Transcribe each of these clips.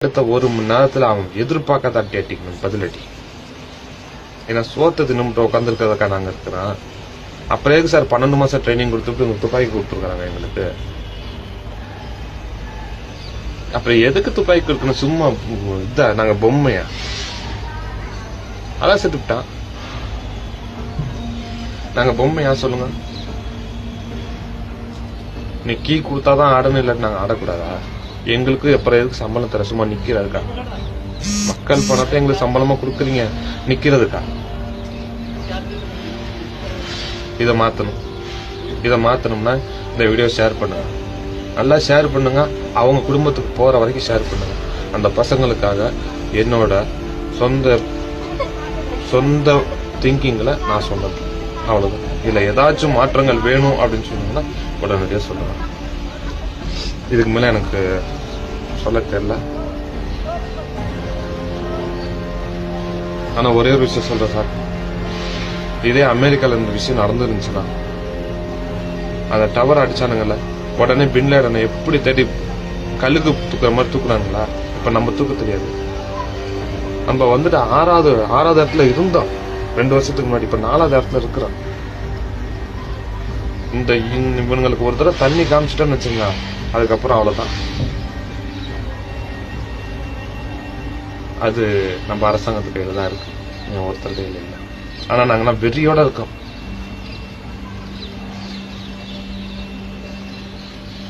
அடுத்த 1 மணி நேரத்துல அவன் எதிர்பார்க்காத அட்டி அட்டிக்கணும், பதிலடி. ஏன்னா சோத்தை தின்னுட்டு உட்காந்துருக்கிறதுக்கா நாங்க இருக்கிறோம். அப்புறம் எதுக்கு சார் 12 மாசம் ட்ரைனிங் கொடுத்துட்டு துப்பாக்கி கொடுத்துருக்காங்க எங்களுக்கு? அப்புறம் எதுக்கு துப்பாக்கி கொடுக்கணும்? சும்மா இதா நாங்க பொம்மையா? அதான் செத்துட்டான். நாங்க பொம்மையா சொல்லுங்க? நீ கீ கொடுத்தாதான் ஆடணும், இல்லாட்டி நாங்க ஆடக்கூடாதா? எங்களுக்கு அப்புறம் எதுக்கு சம்பளம் தர? சும்மா நிக்கிறதுக்கா? மக்கள் பணத்தை எங்களுக்கு சம்பளமா கொடுக்குறீங்க, நிக்கிறதுக்கா? இதை மாத்தணும். இதை மாத்தணும்னா இந்த வீடியோ ஷேர் பண்ணுங்க, நல்லா ஷேர் பண்ணுங்க. அவங்க குடும்பத்துக்கு போற வரைக்கும் ஷேர் பண்ணுங்க. அந்த பசங்களுக்காக என்னோட சொந்த திங்கிங்ல நான் சொன்னது அவ்வளவுதான். இதுல ஏதாச்சும் மாற்றங்கள் வேணும் அப்படின்னு சொன்னீங்கன்னா உடனடியாக சொல்லுங்க. இதுக்கு மேல எனக்கு சொல்ல தெரியல. ஆனா ஒரே ஒரு விஷயம் சொல்றேன் சார், இதே அமெரிக்கால இந்த விஷயம் நடந்துருந்துச்சுன்னா, அந்த டவர் அடிச்சானுங்கல்ல, உடனே பின்லேடனை எப்படி தேடி கல்லுக்கு தூக்குற மாதிரி தூக்குனாங்களா? இப்ப நம்ம தூக்க தெரியாது. நம்ம வந்துட்டு ஆறாவது இடத்துல இருந்தோம் 2 வருஷத்துக்கு முன்னாடி. இப்ப 4வது இடத்துல இருக்கிறோம். இந்த இவங்களுக்கு ஒரு தடவை தண்ணி காமிச்சிட்டோன்னு வச்சுங்க, அதுக்கப்புறம் அவ்வளவுதான். அது நம்ம அரசாங்கத்து கையில தான் இருக்கு, ஒருத்தர் கையில இல்லை. ஆனா நாங்கெல்லாம் வெறியோட இருக்கோம்.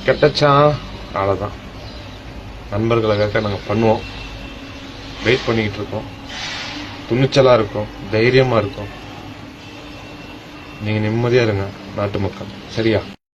கெட்டச்சா அவ்வளவுதான். நண்பர்களுக்காக நாங்க பண்ணுவோம், வெயிட் பண்ணிக்கிட்டு இருக்கோம், துணிச்சலா இருக்கும், தைரியமா இருக்கும். நீங்க நிம்மதியா இருங்க நாட்டு மக்கள், சரியா?